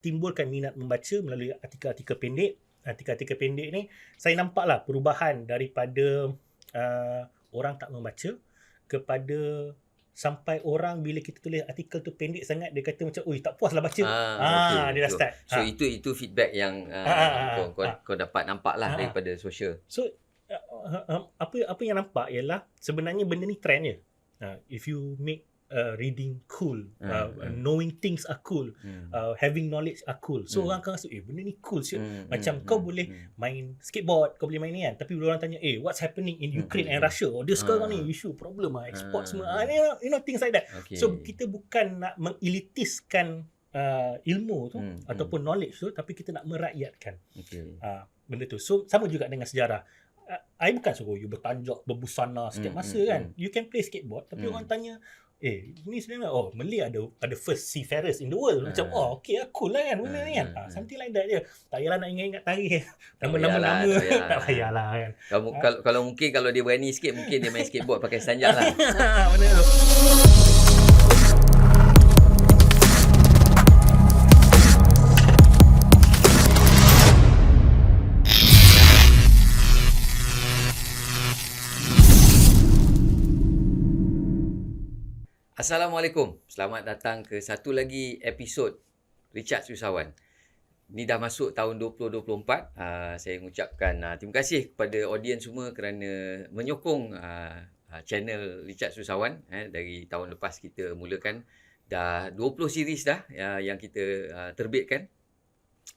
timbulkan minat membaca melalui artikel-artikel pendek. Artikel-artikel pendek ni saya nampaklah perubahan daripada orang tak membaca kepada sampai orang bila kita tulis artikel tu pendek sangat dia kata macam, "Oi, tak puas lah baca." Okey. Dia dah start. So itu feedback yang kau dapat nampak lah daripada sosial. So apa yang nampak ialah sebenarnya benda ni trend je. If you make reading cool, knowing things are cool, having knowledge are cool. So orang akan rasa, benda ni cool siap. Macam kau boleh main skateboard, kau boleh main ni kan. Tapi bila orang tanya, what's happening in Ukraine and Russia? Dia sekarang ni isu problem export semua. You know things like that. Okay. So kita bukan nak mengelitiskan ilmu tu ataupun knowledge tu, tapi kita nak merakyatkan benda tu. So sama juga dengan sejarah. I bukan suruh you bertanjak, berbusana setiap masa kan. You can play skateboard, tapi orang tanya, ni sebenarnya Malay ada first seafarers in the world. Macam okay lah, cool lah kan benda ni kan. Something like that je. Tak payahlah nak ingat-ingat tarikh nama-nama tak payahlah kan. Kalau mungkin kalau dia berani sikit, mungkin dia main skateboard pakai sanjak lah. Benda tu. Assalamualaikum. Selamat datang ke satu lagi episod Richard Usahawan. Ni dah masuk tahun 2024. Saya mengucapkan terima kasih kepada audiens semua kerana menyokong channel Richard Usahawan. Dari tahun lepas kita mulakan. Dah 20 series dah yang kita terbitkan.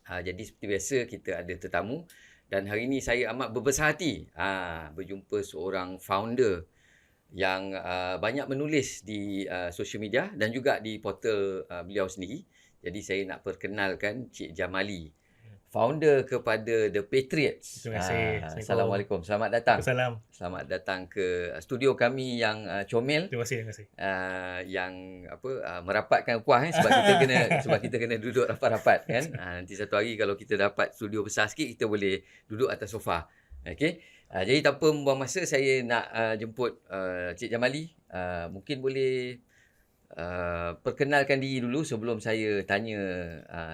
Jadi seperti biasa kita ada tetamu. Dan hari ini saya amat berbesar hati berjumpa seorang founder yang banyak menulis di social media dan juga di portal beliau sendiri. Jadi saya nak perkenalkan Cik Jamali, founder kepada The Patriots. Terima kasih. Assalamualaikum. Selamat datang. Assalam. Selamat datang ke studio kami yang comel. Terima kasih. Yang merapatkan kuah sebab kita kena duduk rapat-rapat kan. Nanti satu hari kalau kita dapat studio besar sikit, kita boleh duduk atas sofa. Okey. Jadi tanpa membuang masa, saya nak jemput Cik Jamali. Mungkin boleh perkenalkan diri dulu sebelum saya tanya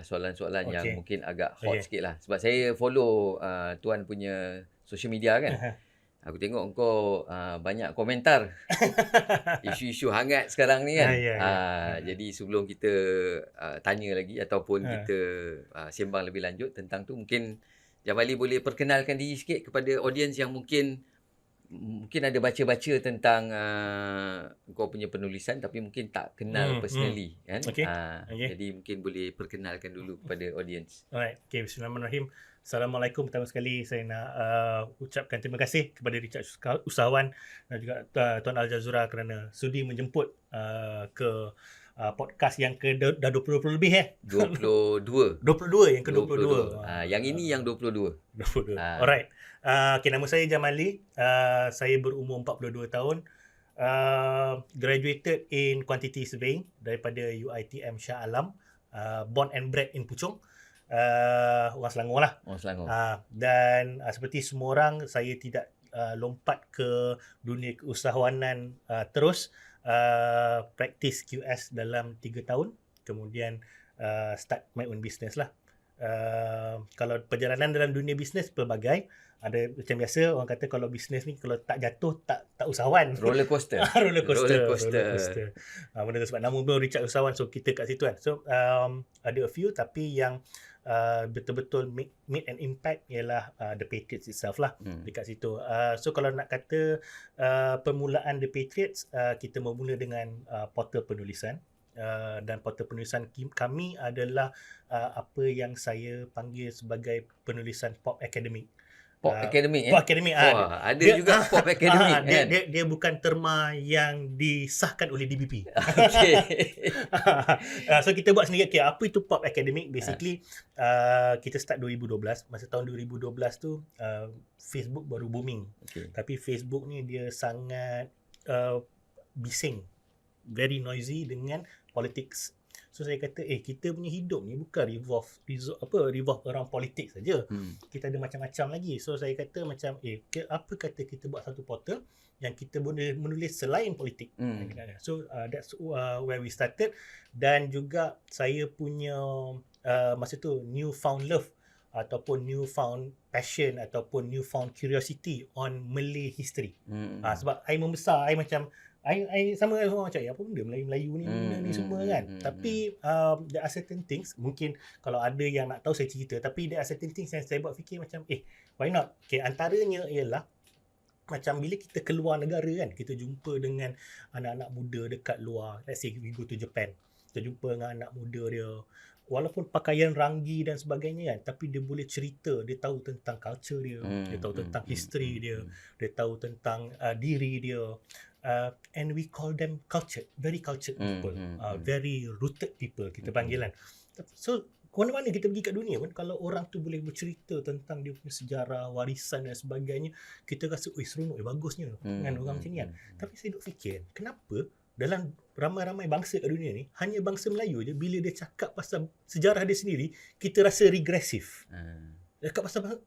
soalan-soalan yang mungkin agak hot sikit lah. Sebab saya follow Tuan punya social media kan. Aku tengok kau banyak komentar isu-isu hangat sekarang ni kan. Jadi sebelum kita tanya lagi ataupun kita sembang lebih lanjut tentang tu, mungkin Jamali boleh perkenalkan diri sikit kepada audiens yang mungkin ada baca-baca tentang kau punya penulisan tapi mungkin tak kenal personally kan. Jadi mungkin boleh perkenalkan dulu kepada audiens. Alright. Bismillahirrahmanirrahim. Assalamualaikum. Pertama sekali saya nak ucapkan terima kasih kepada Richard Usahawan dan juga Tuan Al-Jazura kerana sudi menjemput ke podcast yang dah 20 lebih 22 yang ke-22. Yang ini yang 22. Alright. Nama saya Jamali. Saya berumur 42 tahun. Graduated in Quantity Surveying daripada UiTM Shah Alam. Born and bred in Puchong. Orang Selangor lah. Dan seperti semua orang, saya tidak lompat ke dunia keusahawanan terus. Practice QS dalam 3 tahun, kemudian start my own business lah. Kalau perjalanan dalam dunia bisnes pelbagai. Ada macam biasa orang kata kalau bisnes ni kalau tak jatuh tak usahawan. Roller coaster. Roller coaster. Benda tu sebab nama pun Richard Usahawan, so kita kat situ kan. So ada a few, tapi yang betul-betul made an impact ialah The Patriots itself lah dekat situ. So kalau nak kata permulaan The Patriots, kita bermula dengan portal penulisan. Dan portal penulisan kami adalah apa yang saya panggil sebagai penulisan pop academic. Pop academic Pop academic. Ada juga pop academic kan. Dia bukan terma yang disahkan oleh DBP. Okey. So kita buat sendiri. Apa itu pop academic? Basically kita start 2012. Masa tahun 2012 tu Facebook baru booming. Tapi Facebook ni dia sangat bising, very noisy dengan politics. So saya kata kita punya hidup ni bukan revolve around politik saja. Kita ada macam-macam lagi. So saya kata macam apa kata kita buat satu portal yang kita boleh menulis selain politik. So that's where we started. Dan juga saya punya masa tu new found love ataupun new found passion ataupun new found curiosity on Malay history. Sebab I membesar, I macam I sama dengan orang macam apa benda Melayu-Melayu ni benda ni semua kan. Tapi there are certain things, mungkin kalau ada yang nak tahu saya cerita, tapi there are certain things yang saya buat fikir macam why not? Okay, antaranya ialah macam bila kita keluar negara kan, kita jumpa dengan anak-anak muda dekat luar. Let's say we go to Japan. Kita jumpa dengan anak muda dia. Walaupun pakaian ranggi dan sebagainya kan, tapi dia boleh cerita, dia tahu tentang culture dia, dia tahu tentang history dia, dia tahu tentang diri dia. And we call them cultured, very cultured people, very rooted people kita panggil kan. So mana-mana kita pergi kat dunia pun, kalau orang tu boleh bercerita tentang dia punya sejarah, warisan dan sebagainya, kita rasa seronok, bagusnya kan orang macam ni kan. Tapi saya duk fikir, kenapa dalam ramai-ramai bangsa kat dunia ni, hanya bangsa Melayu je bila dia cakap pasal sejarah dia sendiri, kita rasa regresif. Cakap pasal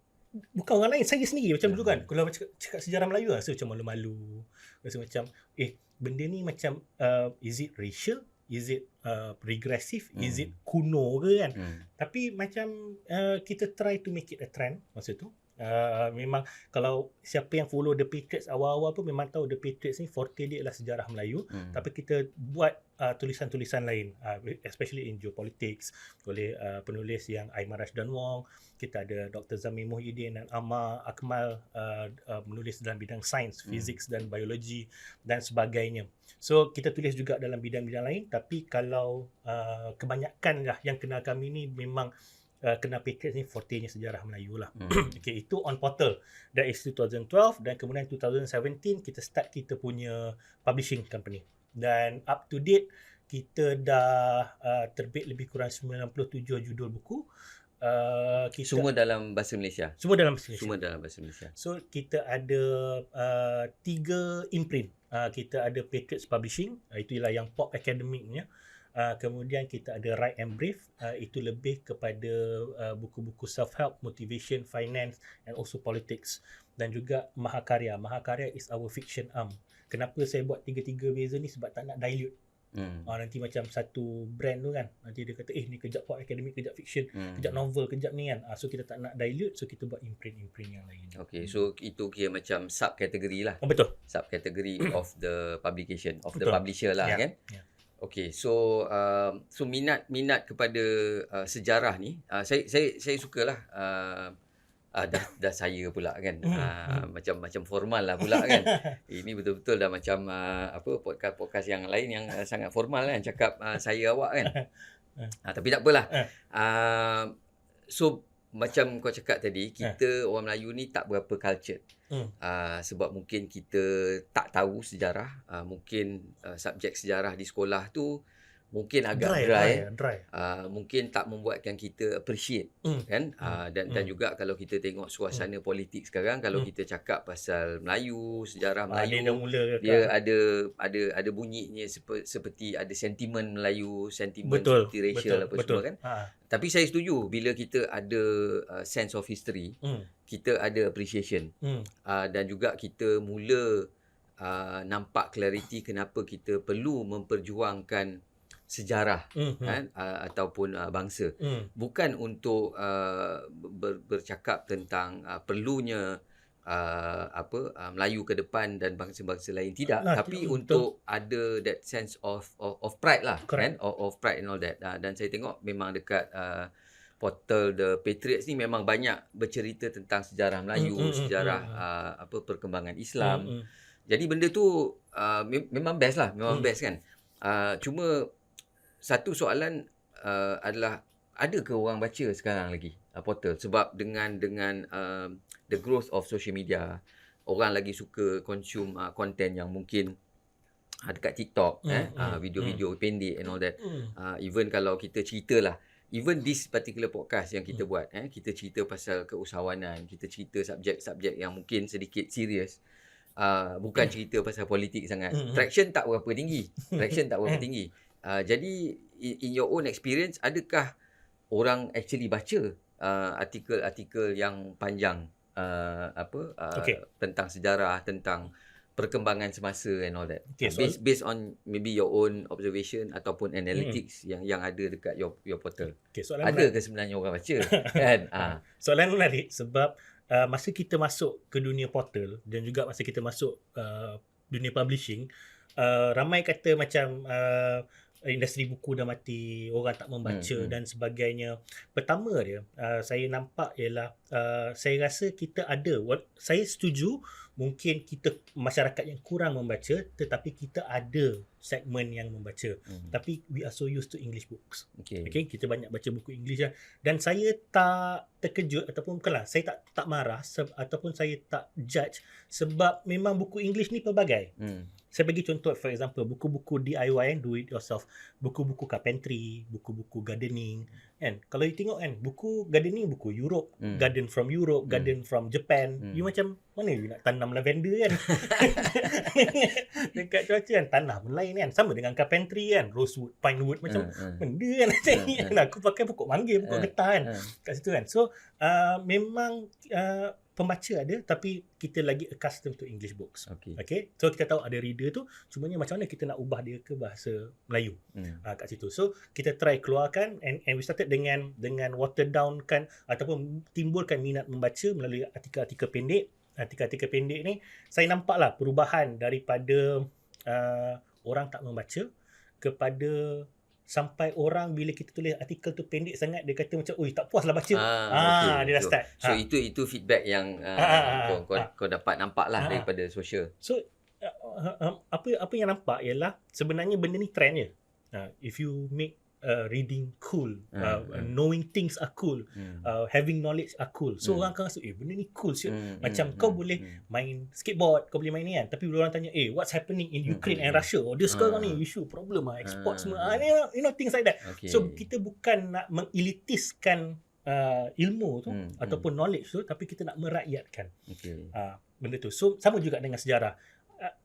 bukan orang lain, saya sendiri macam dulu kan. Kalau cakap sejarah Melayu, rasa macam malu-malu. Rasa macam benda ni macam is it racial? Is it regressive? Is it kuno ke kan? Tapi macam kita try to make it a trend masa tu. Memang kalau siapa yang follow The Patriots awal-awal pun memang tahu The Patriots ni forte dia adalah sejarah Melayu. Tapi kita buat tulisan-tulisan lain, especially in geopolitics, oleh penulis yang Aiman Rashdan Wong. Kita ada Dr. Zamir Muhyiddin dan Amar Akmal menulis dalam bidang sains, physics dan biologi dan sebagainya. So kita tulis juga dalam bidang-bidang lain, tapi kalau kebanyakan lah yang kenal kami ni memang kenal Patriots ni fortenya sejarah Melayu lah. Okay, itu on portal. That is 2012 dan kemudian 2017 kita start kita punya publishing company. Dan up to date kita dah terbit lebih kurang 97 judul buku. Semua dalam bahasa Malaysia. Semua dalam bahasa Malaysia. Semua dalam bahasa Malaysia. So kita ada 3 imprint. Kita ada Patriots Publishing, itu ialah yang pop academic punya. Kemudian kita ada Write and Brief, itu lebih kepada buku-buku self-help, motivation, finance and also politics. Dan juga Mahakarya. Mahakarya is our fiction arm. Kenapa saya buat 3 beza ni? Sebab tak nak dilute. Nanti macam satu brand tu kan, nanti dia kata ni kejap pop academic, kejap fiction, kejap novel, kejap ni kan. So kita tak nak dilute, so kita buat imprint yang lain. Okay, so itu kira macam subkategori lah. Betul. Subkategori of the publication, of the publisher lah kan. Okay, so minat kepada sejarah ni, saya sukalah. Dah saya pula kan, macam formal lah pula kan. Ini betul-betul dah macam podcast yang lain yang sangat formal kan, cakap saya awak kan. Tapi tak apalah. So macam kau cakap tadi, kita orang Melayu ni tak berapa cultured. Sebab mungkin kita tak tahu sejarah, mungkin subjek sejarah di sekolah tu mungkin agak dry. Mungkin tak membuatkan kita appreciate kan. Dan juga kalau kita tengok suasana politik sekarang, kalau kita cakap pasal Melayu, sejarah Melayu, dia ada bunyinya seperti ada sentimen Melayu, sentimen seperti racial semua kan. Tapi saya setuju bila kita ada sense of history, kita ada appreciation, dan juga kita mula nampak clarity kenapa kita perlu memperjuangkan sejarah kan, ataupun bangsa. Bukan untuk bercakap tentang perlunya Melayu ke depan dan bangsa-bangsa lain, tidak, tapi untuk ada that sense of pride lah. Correct. Kan, of pride and all that. Dan saya tengok memang dekat portal The Patriots ni memang banyak bercerita tentang sejarah Melayu, sejarah perkembangan Islam. Jadi benda tu memang best lah, memang best kan. Cuma satu soalan adalah, ada ke orang baca sekarang lagi portal? Sebab dengan the growth of social media, orang lagi suka consume content yang mungkin dekat TikTok, video-video pendek and all that. Even kalau kita ceritalah, even this particular podcast yang kita buat, kita cerita pasal keusahawanan, kita cerita subjek-subjek yang mungkin sedikit serius, bukan cerita pasal politik sangat. Traction tak berapa tinggi. Jadi in your own experience, adakah orang actually baca artikel-artikel yang panjang tentang sejarah, tentang perkembangan semasa and all that. Okay, Based on maybe your own observation ataupun analytics yang ada dekat your portal. Okay, soalan Ada ke sebenarnya orang baca? Kan? Soalan menarik sebab masa kita masuk ke dunia portal dan juga masa kita masuk dunia publishing, ramai kata macam industri buku dah mati, orang tak membaca dan sebagainya. Pertama dia, saya nampak ialah saya rasa kita ada, saya setuju mungkin kita masyarakat yang kurang membaca, tetapi kita ada segmen yang membaca. Tapi we are so used to English books. Okay, kita banyak baca buku English lah. Dan saya tak terkejut ataupun bukanlah, saya tak marah ataupun saya tak judge sebab memang buku English ni pelbagai. Saya bagi contoh, for example, buku-buku DIY, do it yourself, buku-buku carpentry, buku-buku gardening, kan. Kalau you tengok kan, buku gardening, buku Europe, garden from Europe, garden from Japan, you macam mana you nak tanam lavender kan? Dekat cuaca kan, tanah pun lain kan. Sama dengan carpentry kan, rosewood, pinewood, macam benda kan macam ni kan. Aku pakai pokok manggil, pokok getah kan, kat situ kan. So, memang pembaca ada, tapi kita lagi accustomed to English books. Okay. So kita tahu ada reader tu, cumanya macam mana kita nak ubah dia ke bahasa Melayu kat situ. So kita try keluarkan and we started dengan water down kan ataupun timbulkan minat membaca melalui artikel-artikel pendek. Artikel-artikel pendek ni saya nampaklah perubahan daripada orang tak membaca kepada sampai orang bila kita tulis artikel tu pendek sangat, dia kata macam, oi tak puas lah baca. Dia dah start. So itu feedback yang kau dapat nampak lah daripada sosial. So apa yang nampak ialah sebenarnya benda ni trend je. If you make reading cool, knowing things are cool, having knowledge are cool. So orang akan rasa, benda ni cool siap. Macam kau boleh main skateboard, kau boleh main ni kan. Tapi bila orang tanya, what's happening in Ukraine and Russia? Dia sekarang ni issue problem export semua. You know things like that. So kita bukan nak mengelitiskan ilmu tu ataupun knowledge tu, tapi kita nak merakyatkan benda tu. So sama juga dengan sejarah.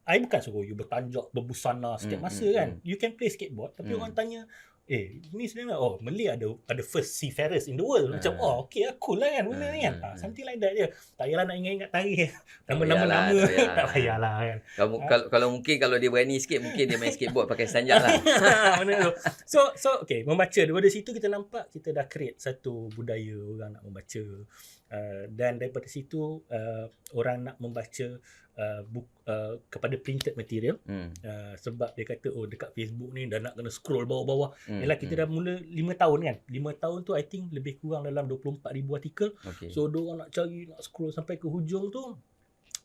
I bukan suruh you bertanjak, berbusana setiap masa kan. You can play skateboard, tapi orang tanya, ni sebenarnya Malay ada first seafarers in the world. Macam okay lah, cool lah kan benda ni kan. Something like that je. Tak payahlah nak ingat-ingat tarikh nama-nama tak payahlah kan. Kalau mungkin kalau dia berani sikit, mungkin dia main skateboard pakai sanjak lah. Benda tu. So okay, membaca daripada situ kita nampak kita dah create satu budaya orang nak membaca. Dan daripada situ orang nak membaca kepada printed material, sebab dia kata dekat Facebook ni dah nak kena scroll bawah-bawah. Yalah kita dah mula 5 tahun kan. 5 tahun tu I think lebih kurang dalam 24,000 artikel. So diorang nak cari, nak scroll sampai ke hujung tu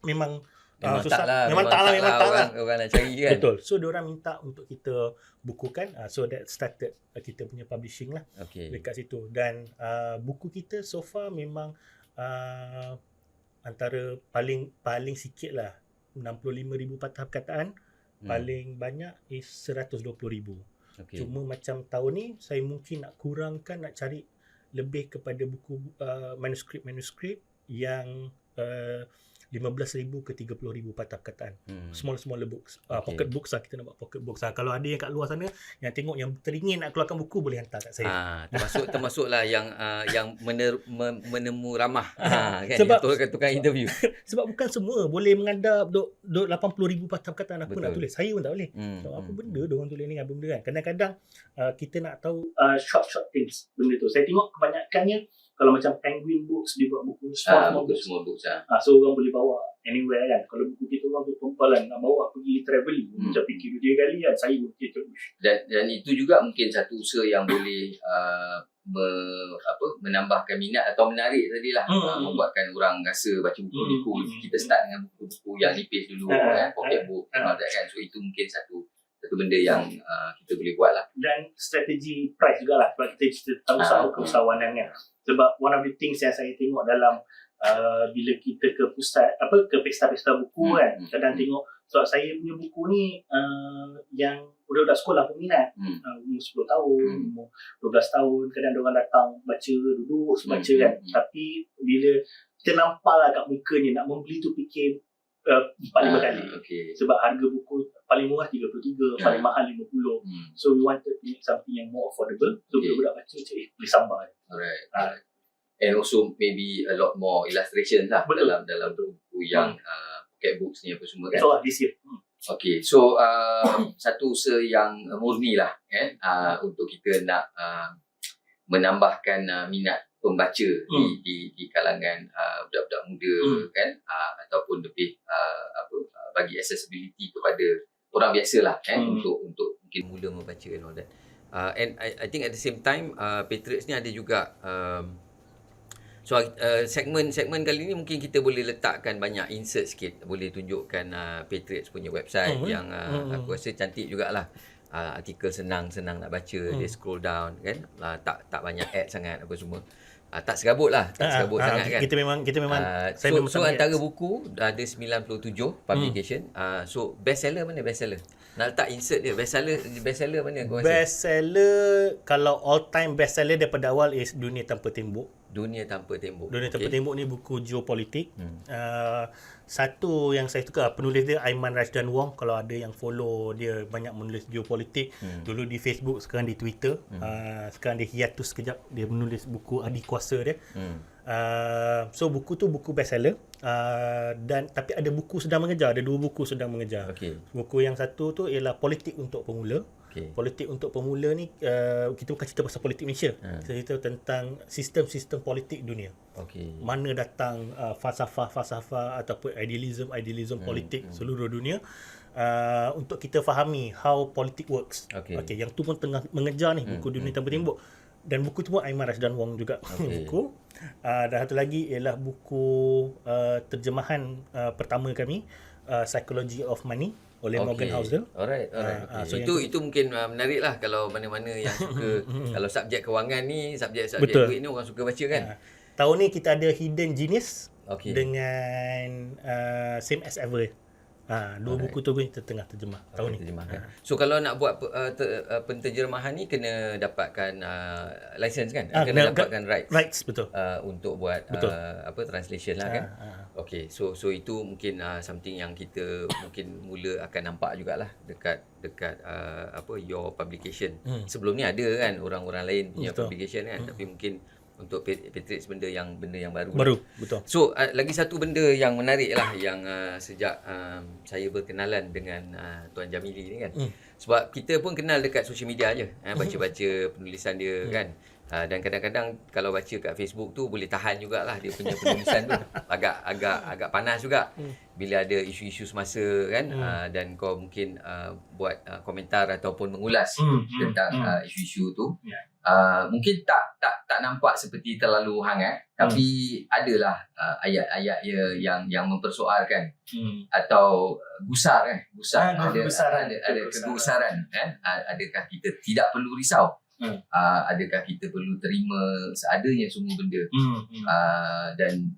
memang susah. Memang tak lah. Orang nak cari kan. Betul. So diorang minta untuk kita bukukan. So that started kita punya publishing lah dekat situ. Dan buku kita so far memang antara paling sikit lah 65,000 patah perkataan, paling banyak is 120,000. Cuma macam tahun ni saya mungkin nak kurangkan, nak cari lebih kepada buku manuskrip yang 15,000 ke 30,000 patah perkataan. Small books. Pocket books lah, kita nak buat pocket books lah. Kalau ada yang kat luar sana yang tengok yang teringin nak keluarkan buku, boleh hantar kat saya. Termasuklah yang menemu ramah kan, sebab tukang interview. Sebab bukan semua boleh mengadap 80,000 patah perkataan aku nak tulis. Saya pun tak boleh. So, apa benda diorang tulis ni, apa benda kan. Kadang-kadang kita nak tahu short things benda tu. Saya tengok kebanyakannya kalau macam Penguin Books, dia buat buku small books. So orang boleh bawa anywhere kan. Kalau buku kita orang tu pempalan nak bawa pergi travelling, macam fikir 2 kali kan, saya pun fikir dan itu juga mungkin satu usaha yang boleh menambahkan minat atau menarik tadilah, membuatkan orang rasa baca buku ni cool. Kita start dengan buku-buku yang nipis dulu, pocket book kan. So itu mungkin satu benda yang kita boleh buat lah. Dan strategi price jugalah, sebab kita cerita tentang keusahawanan kan. Sebab one of the things yang saya tengok dalam bila kita ke pusat ke pesta-pesta buku kan, kadang tengok sebab saya punya buku ni yang budak-budak sekolah pun minat, umur 10 tahun, umur 12 tahun, kadang diorang datang baca, duduk baca kan. Tapi bila kita nampak lah kat mukanya nak membeli tu fikir 4-5 kali. Sebab harga buku paling murah 33, paling mahal 50. So we wanted to make something yang more affordable. So budak-budak baca macam boleh sambar. And also maybe a lot more illustrations lah dalam buku yang Cat Books ni apa semua kan. So this year. Okay, so satu usaha yang murni lah kan, untuk kita nak menambahkan minat pembaca di kalangan budak-budak muda kan, ataupun lebih bagi accessibility kepada orang biasa lah kan, untuk mungkin mula membaca and all that. And I think at the same time Patriots ni ada juga segmen kali ni mungkin kita boleh letakkan banyak insert sikit, boleh tunjukkan Patriots punya website yang aku rasa cantik jugalah. Artikel senang nak baca, dia scroll down kan, tak banyak ad sangat apa semua. Tak serabut lah, serabut sangat kan. Kita memang so antara buku ada 97 publication. So bestseller mana bestseller? Nak letak insert dia. Bestseller mana kau rasa? Bestseller, kalau all time bestseller daripada awal is Dunia Tanpa Tembok. Dunia Tanpa Tembok. Dunia Tanpa Tembok ni buku geopolitik. Satu yang saya suka, penulis dia Aiman Rashdan Wong. Kalau ada yang follow dia, banyak menulis geopolitik. Dulu di Facebook, sekarang di Twitter. Sekarang dia hiatus sekejap, dia menulis buku Adik Kuasa dia. So buku tu buku bestseller. Dan tapi ada buku sedang mengejar, ada 2 buku sedang mengejar. Buku yang satu tu ialah Politik untuk Pemula. Politik untuk Pemula ni kita bukan cerita pasal politik Malaysia. Kita cerita tentang sistem-sistem politik dunia. Mana datang falsafah ataupun idealism politik seluruh dunia, untuk kita fahami how politik works. Yang tu pun tengah mengejar ni, buku Dunia Tanpa Tembok. Dan buku tu pun Aiman Rashdan Wong juga buku. Dan satu lagi ialah buku terjemahan pertama kami, Psychology of Money oleh Morgan Housel. Alright. So itu mungkin menarik lah kalau mana-mana yang suka. Kalau subjek kewangan ni, subjek duit ni orang suka baca kan. Tahun ni kita ada Hidden Genius dengan Same as Ever. 2 buku tu pun kita tengah terjemah tahun ni. So kalau nak buat penterjemahan ni kena dapatkan license kan? Kena dapatkan rights betul. Untuk buat translation lah kan. So itu mungkin something yang kita mungkin mula akan nampak jugalah dekat your publication. Sebelum ni ada kan orang-orang lain punya publication kan, tapi mungkin untuk Patriots benda yang baru. Betul. So lagi satu benda yang menarik lah yang sejak saya berkenalan dengan Tuan Jamili ni kan. Sebab kita pun kenal dekat social media je, baca-baca penulisan dia kan. Dan kadang-kadang kalau baca kat Facebook tu boleh tahan jugalah dia punya penulisan tu. Agak panas juga bila ada isu-isu semasa kan. Dan kau mungkin buat komentar ataupun mengulas tentang isu-isu tu. Mungkin tak nampak seperti terlalu hangat, tapi adalah ayat-ayat yang mempersoalkan atau gusar kan, ada kegusaran kan. Adakah kita tidak perlu risau? Adakah kita perlu terima seadanya semua benda?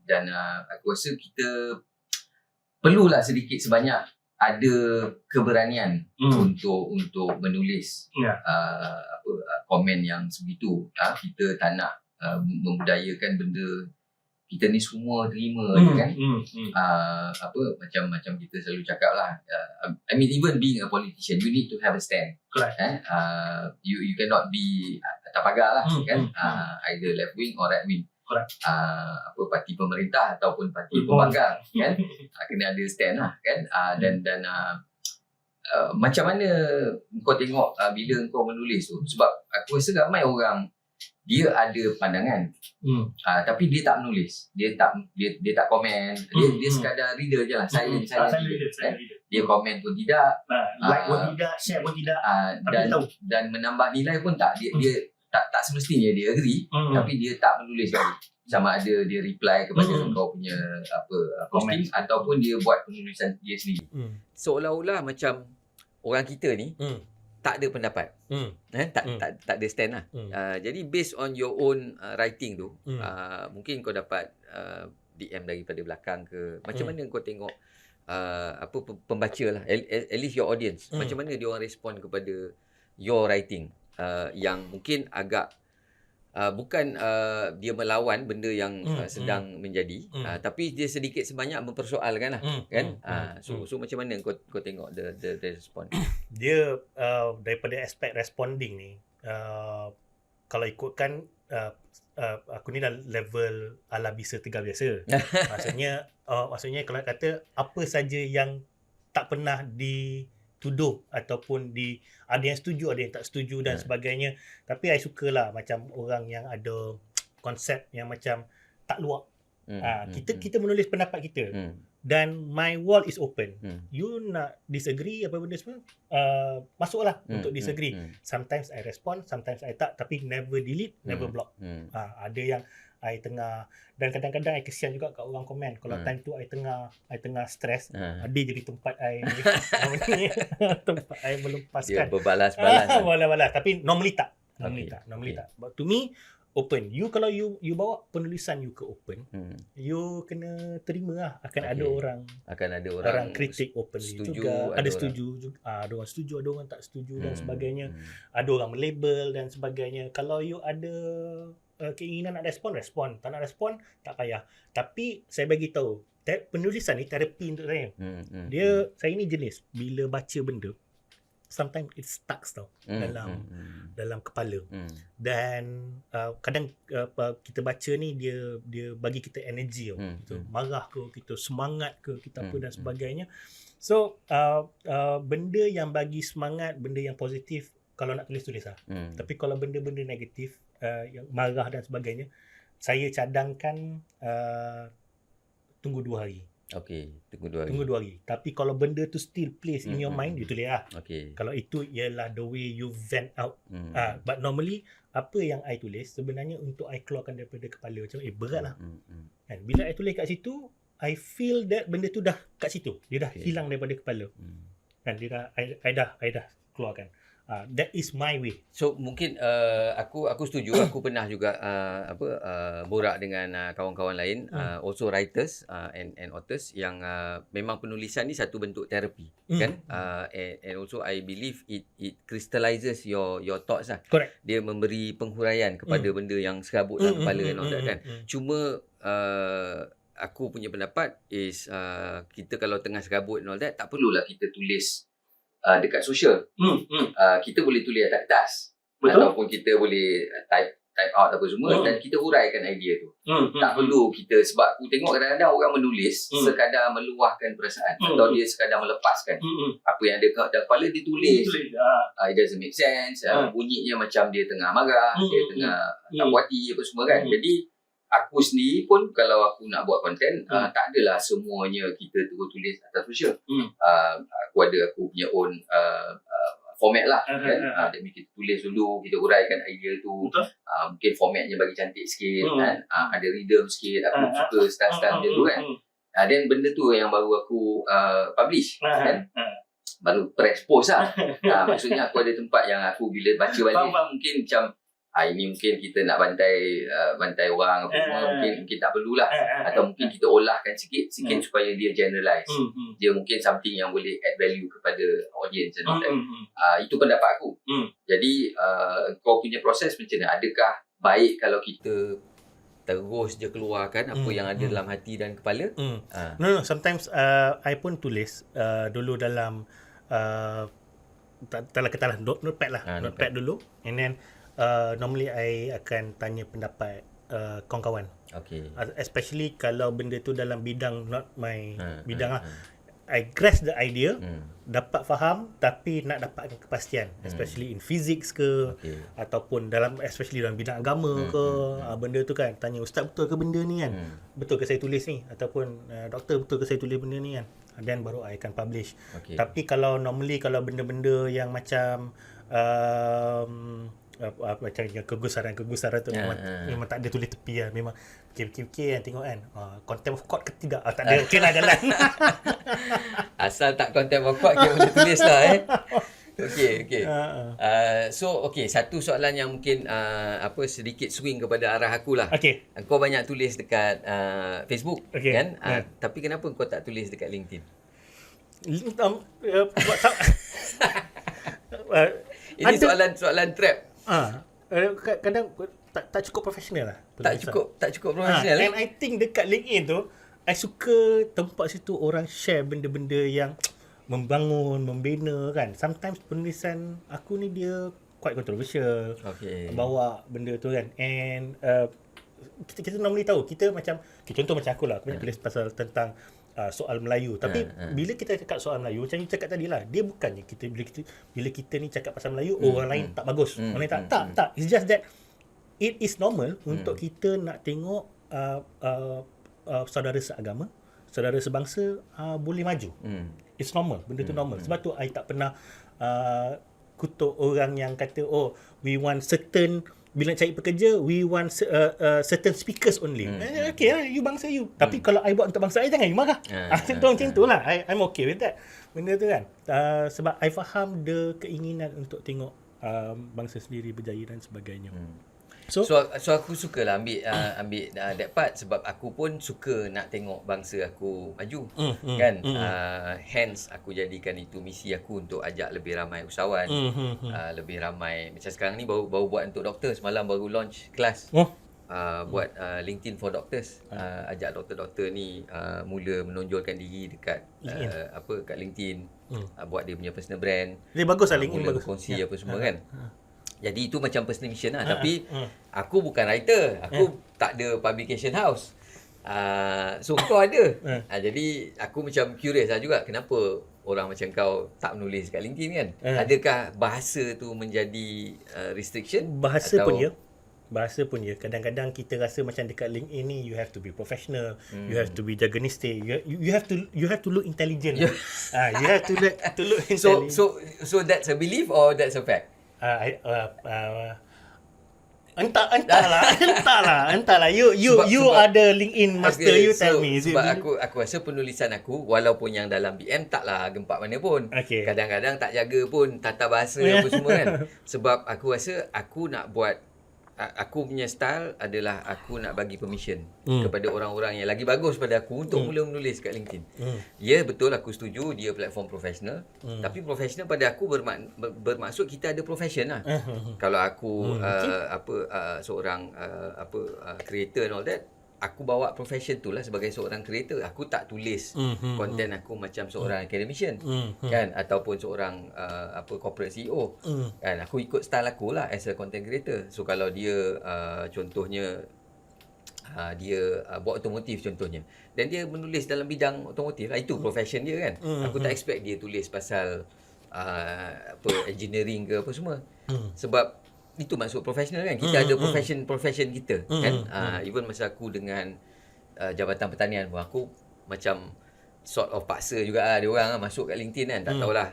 Dan aku rasa kita perlulah sedikit sebanyak ada keberanian untuk menulis komen yang sebegitu. Kita tak nak membudayakan benda kita ni semua terima je kan. Macam kita selalu cakap lah, I mean even being a politician you need to have a stand. You cannot be atas pagar lah kan. Either left wing or right wing. Parti pemerintah ataupun parti pembangkang kan. Kena ada stand lah kan. Dan macam mana kau tengok bila kau menulis tu? Sebab aku rasa ramai orang dia ada pandangan, tapi dia tak menulis, dia tak komen, dia sekadar reader je lah, silent reader. Dia komen pun tidak, like pun tidak, share pun tidak, dan menambah nilai pun tak. Dia tak semestinya dia agree, tapi dia tak menulis lagi. Sama ada dia reply kepada kau punya posting ataupun dia buat penulisan dia sendiri. Seolah-olah macam orang kita ni tak ada pendapat. Tak ada stand lah. Jadi based on your own writing tu, mungkin kau dapat DM daripada belakang ke, macam mana kau tengok pembaca lah, at least your audience, macam mana dia orang respond kepada your writing yang mungkin agak bukan dia melawan benda yang sedang menjadi, tapi dia sedikit sebanyak mempersoalkan lah kan. So macam mana kau tengok the response? Dia daripada aspek responding ni, kalau ikutkan aku ni dah level ala bisa tegar biasa. Maksudnya kalau kata apa saja yang tak pernah dituduh ataupun ada yang setuju, ada yang tak setuju dan sebagainya. Tapi I sukalah macam orang yang ada konsep yang macam tak luak. Kita menulis pendapat kita. Dan my wall is open. You nak disagree apa benda semua, masuklah untuk disagree. Sometimes I respond, sometimes I tak, tapi never delete, never block. Ada yang I tengah, dan kadang-kadang I kesian juga kat orang komen. Kalau time tu I tengah stress, dia jadi tempat I tempat I melepaskan. Dia berbalas-balas. Balas-balas, tapi normally tak. Normally tak. But to me open. Kalau you bawa penulisan you ke open, you kena terima lah. Akan ada orang kritik openly juga. Ada setuju juga. Ada orang setuju, ada orang tak setuju dan sebagainya. Ada orang melabel dan sebagainya. Kalau you ada keinginan nak respon. Tak nak respon, tak payah. Tapi saya bagi tahu, penulisan ni terapi untuk saya. Saya ni jenis bila baca benda, sometimes it stuck tau dalam kepala. Dan kadang kita baca ni dia bagi kita energi tau. Kita marah ke, kita semangat ke, kita apa dan sebagainya. So benda yang bagi semangat, benda yang positif, kalau nak tulis lah. Tapi kalau benda-benda negatif, yang marah dan sebagainya, saya cadangkan tunggu 2 hari. Tunggu 2 hari. Tapi kalau benda tu still plays in your mind, you tulis lah. Kalau itu ialah the way you vent out. But normally, apa yang I tulis sebenarnya untuk I keluarkan daripada kepala. Macam berat lah. And bila I tulis kat situ, I feel that benda tu dah kat situ. Dia dah hilang daripada kepala. Dan dia dah, I dah keluarkan. That is my way. So mungkin aku setuju. Aku pernah juga borak dengan kawan-kawan lain, also writers and authors yang memang penulisan ni satu bentuk terapi, kan? And also I believe it crystallizes your thoughts lah. Correct. Dia memberi penghuraian kepada benda yang serabut dalam kepala and all that, kan? Cuma aku punya pendapat is kita kalau tengah serabut and all that, tak perlulah kita tulis dekat sosial. Kita boleh tulis atas kertas. Betul? Ataupun kita boleh type out apa semua dan kita huraikan idea tu. Tak perlu kita, sebab aku tengok kadang-kadang orang menulis sekadar meluahkan perasaan atau dia sekadar melepaskan apa yang ada kat kepala, dia tulis. It doesn't make sense. Bunyinya macam dia tengah marah, dia tengah tak puas hati apa semua, kan. Jadi aku sendiri pun kalau aku nak buat konten, tak adalah semuanya kita terus tulis atas sosial. Aku punya own format lah, kan. That means kita tulis dulu, kita uraikan idea tu. Mungkin formatnya bagi cantik sikit, kan. Ada rhythm sikit. Aku suka style-style dia tu, kan. Then benda tu yang baru aku publish, kan. Baru press post lah. Maksudnya aku ada tempat yang aku bila baca balik, mungkin macam ini mungkin kita nak bantai orang apa semua, mungkin tak perlulah. Atau mungkin kita olahkan sikit supaya dia generalize. Dia mungkin something yang boleh add value kepada audience and all that. Itu pendapat aku. Jadi kau punya proses macam mana? Adakah baik kalau kita terus je keluarkan apa yang ada dalam hati dan kepala? No, sometimes I pun tulis dulu dalam katalah notepad lah. Notepad dulu, and then normally I akan tanya pendapat kawan-kawan. Especially kalau benda tu dalam bidang not my bidang lah. I grasp the idea, dapat faham, tapi nak dapatkan kepastian, especially in physics ke, ataupun especially dalam bidang agama ke, benda tu, kan. Tanya ustaz, betul ke benda ni, kan? Betul ke saya tulis ni? Ataupun doktor, betul ke saya tulis benda ni, kan? Then baru I akan publish. Tapi kalau normally kalau benda-benda yang macam macam kegusaran tu memang tak ada tulis tepi lah. Memang fikir-fikir kan, tengok kan contempt of court ke tidak, tak ada, okey lah, jalan. Asal tak contempt of court, kita boleh tulis lah. Okay. So satu soalan yang mungkin sedikit swing kepada arah aku lah. Kau banyak tulis dekat Facebook, kan? Tapi kenapa kau tak tulis dekat LinkedIn? Ini soalan trap. Kadang tak cukup profesional lah. Tak cukup profesional. And I think dekat LinkedIn tu, I suka tempat situ orang share benda-benda yang membangun, membina, kan. Sometimes penulisan aku ni dia quite controversial. Bawa benda tu, kan. And kita normally tahu, kita macam contoh macam aku lah, aku tulis pasal tentang soal Melayu, tapi bila kita cakap soal Melayu macam you cakap tadi lah, dia bukannya bila kita ni cakap pasal Melayu orang lain tak bagus, orang lain tak, it's just that it is normal untuk kita nak tengok saudara seagama, saudara sebangsa boleh maju. It's normal, benda tu normal. Sebab tu I tak pernah kutuk orang yang kata we want certain, bila nak cari pekerja we want certain speakers only. Okay lah, you bangsa you. Tapi kalau I buat untuk bangsa I, jangan you marah. Macam tu lah. I'm okay with that. Benda tu kan. Sebab I faham the keinginan untuk tengok bangsa sendiri berjaya dan sebagainya. So aku sukalah ambil that part, sebab aku pun suka nak tengok bangsa aku maju, kan. Hence aku jadikan itu misi aku untuk ajak lebih ramai usahawan, lebih ramai. Macam sekarang ni baru buat untuk doktor, semalam baru launch kelas. Buat LinkedIn for Doctors. Ajak doktor-doktor ni mula menonjolkan diri dekat kat LinkedIn, buat dia punya personal brand. Dia bagus lah LinkedIn, mula bagus. kongsi apa semua kan. Jadi itu macam personal mission lah. Tapi aku bukan writer. Aku tak ada publication house. So kau ada. Jadi aku macam curious lah juga, kenapa orang macam kau tak menulis kat LinkedIn kan? Adakah bahasa tu menjadi restriction? Bahasa pun ya. Kadang-kadang kita rasa macam dekat LinkedIn ni you have to be professional, you have to be jagonistic, you have to look intelligent. You have to look intelligent. So that's a belief or that's a fact? Entahlah. You ada LinkedIn master, you tell me. Sebab aku rasa penulisan aku, walaupun yang dalam BM taklah gempak mana pun. Kadang-kadang tak jaga pun tata bahasa apa semua kan. Sebab aku rasa aku nak buat, aku punya style adalah aku nak bagi permission kepada orang-orang yang lagi bagus pada aku untuk mula menulis kat LinkedIn. Ya, betul, aku setuju dia platform profesional. Tapi profesional pada aku bermaksud kita ada profession lah. Kalau aku seorang creator and all that, aku bawa profession tu lah sebagai seorang creator. Aku tak tulis konten aku macam seorang academician, kan, ataupun seorang corporate CEO. Kan, aku ikut style aku lah as a content creator. So kalau dia contohnya dia buat otomotif contohnya, dan dia menulis dalam bidang otomotif, itu profession dia kan. Aku tak expect dia tulis pasal engineering ke apa semua. Sebab itu maksud profesional kan. Kita ada profession kita kan. Even masa aku dengan Jabatan Pertanian pun, aku macam sort of paksa juga lah dia orang masuk kat LinkedIn kan. Tak tahulah,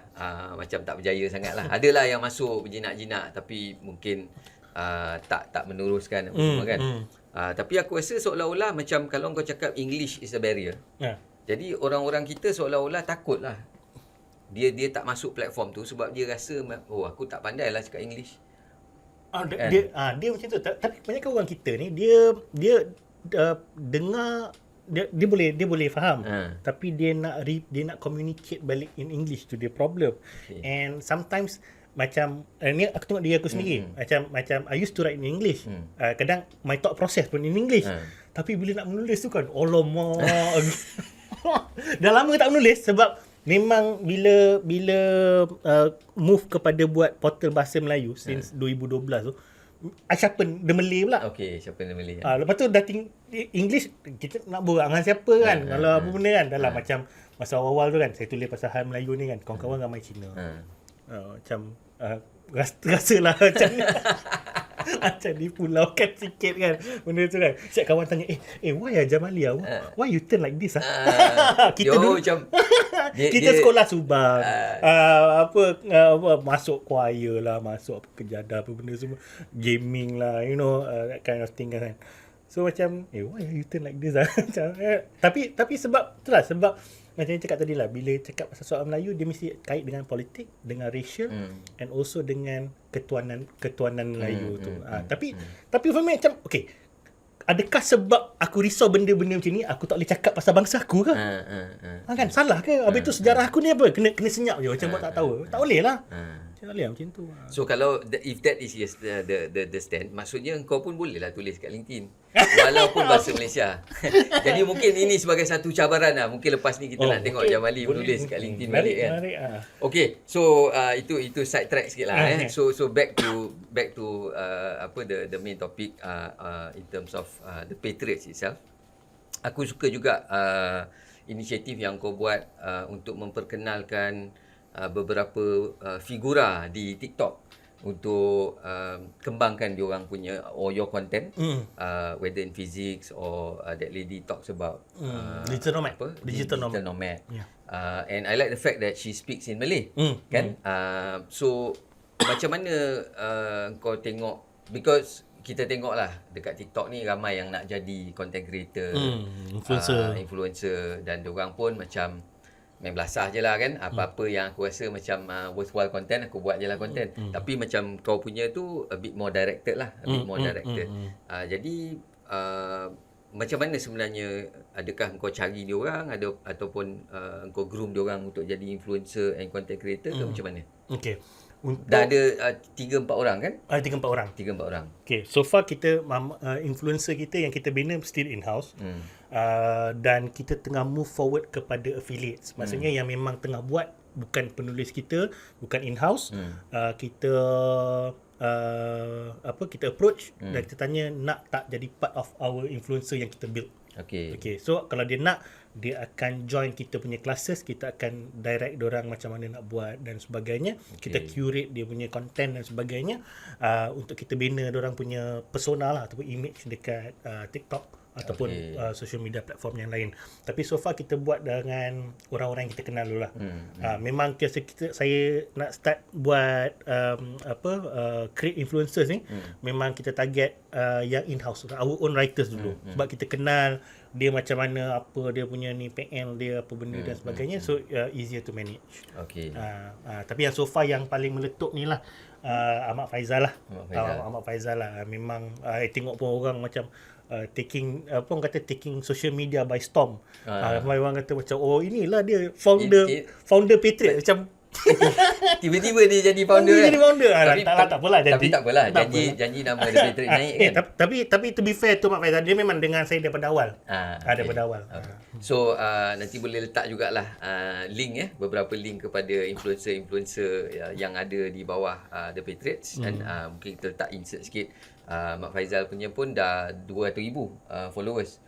macam tak berjaya sangat lah. Adalah yang masuk berjinak-jinak tapi mungkin tak meneruskan apa semua kan. Tapi aku rasa seolah-olah macam kalau kau cakap English is a barrier, jadi orang-orang kita seolah-olah takut lah. Dia tak masuk platform tu sebab dia rasa aku tak pandai lah cakap English. Dia macam tu. Tapi banyak orang kita ni dia dengar, dia boleh faham, tapi dia nak communicate balik in English, tu dia problem. And sometimes macam ni aku tengok diri aku sendiri, macam I used to write in English, kadang my thought process pun in English, tapi bila nak menulis tu kan alamak. Dah lama tak menulis sebab memang bila move kepada buat portal bahasa Melayu since 2012 tu, I sharpen the Malay pula. Sharpen the Malay. Lepas tu dah English kita nak borak dengan siapa kan, kalau apa benda kan. Dalam macam masa awal tu kan saya tulis pasal hal Melayu ni kan, kawan-kawan ramai Cina. Macam rasalah macam macam dipulaukan sikit kan benda tu kan. Siap kawan tanya, why Jamalia, why you turn like this kita dulu macam kita sekolah Subang, masuk choir lah, masuk kejadah apa benda semua, gaming lah, that kind of thing kan. So macam why you turn like this macam, tapi sebab itulah, sebab macam yang cakap tadi lah, bila cakap pasal soal Melayu dia mesti kait dengan politik, dengan racial, and also dengan ketuanan Melayu tu. Tapi for me macam adakah sebab aku risau benda-benda macam ni aku tak boleh cakap pasal bangsa aku ke? Kan salah ke? Habis tu sejarah aku ni apa? Kena senyap je macam buat tak tahu. Tak boleh lah. Macam tu. So kalau if that is yes, the stand, maksudnya kau pun bolehlah tulis kat LinkedIn walaupun bahasa Malaysia. Jadi mungkin ini sebagai satu cabaran lah. Mungkin lepas ni kita nak tengok Jamali menulis kat LinkedIn balik kan. Okay, so itu side track sikit lah. So back to the main topic in terms of the Patriots itself. Aku suka juga inisiatif yang kau buat untuk memperkenalkan beberapa figura di TikTok untuk kembangkan diorang punya or your content, whether in physics or that lady talks about digital nomad. Digital nomad. Yeah. And I like the fact that she speaks in Malay, kan? So macam mana kau tengok, because kita tengok lah dekat TikTok ni ramai yang nak jadi content creator, influencer, dan diorang pun macam main belasah je lah kan. Apa-apa yang aku rasa macam worthwhile content, aku buat je lah content. Tapi macam kau punya tu a bit more directed lah. Jadi macam mana sebenarnya, adakah kau cari diorang ataupun kau groom diorang untuk jadi influencer and content creator ke macam mana? Okay. Dah ada 3-4 orang kan? 3-4 orang. 3-4 orang. Okay, so far kita influencer kita yang kita bina still in-house. Dan kita tengah move forward kepada affiliates. Maksudnya yang memang tengah buat, bukan penulis kita, bukan in-house. Kita kita approach dan kita tanya nak tak jadi part of our influencer yang kita build. Okay. So kalau dia nak, dia akan join kita punya classes, kita akan direct diorang macam mana nak buat dan sebagainya. Kita curate dia punya content dan sebagainya, untuk kita bina diorang punya persona lah, ataupun image dekat TikTok ataupun social media platform yang lain. Tapi so far kita buat dengan orang-orang yang kita kenal dulu lah. Memang saya nak start buat create influencers ni, memang kita target yang in-house, our own writers dulu. Sebab kita kenal dia macam mana, apa dia punya ni PL dia, apa benda dan sebagainya. So easier to manage. Tapi yang so far yang paling meletup ni lah Ahmad Faizal lah. Ahmad Faizal lah. Memang tengok pun orang macam taking social media by storm. Ramai orang kata macam, oh inilah dia founder Patriot. Macam tiba-tiba dia jadi founder. Dia jadi founder. Tak apalah. Tapi tak apalah. Janji nama dia Patriot naik kan. Tapi to be fair tu Mak Faizal, dia memang dengan saya daripada awal. Daripada awal. So nanti boleh letak jugalah link beberapa link kepada influencer yang ada di bawah The Patriots. Dan mungkin kita letak insert sikit. Mak Faizal punya pun dah 200,000 followers.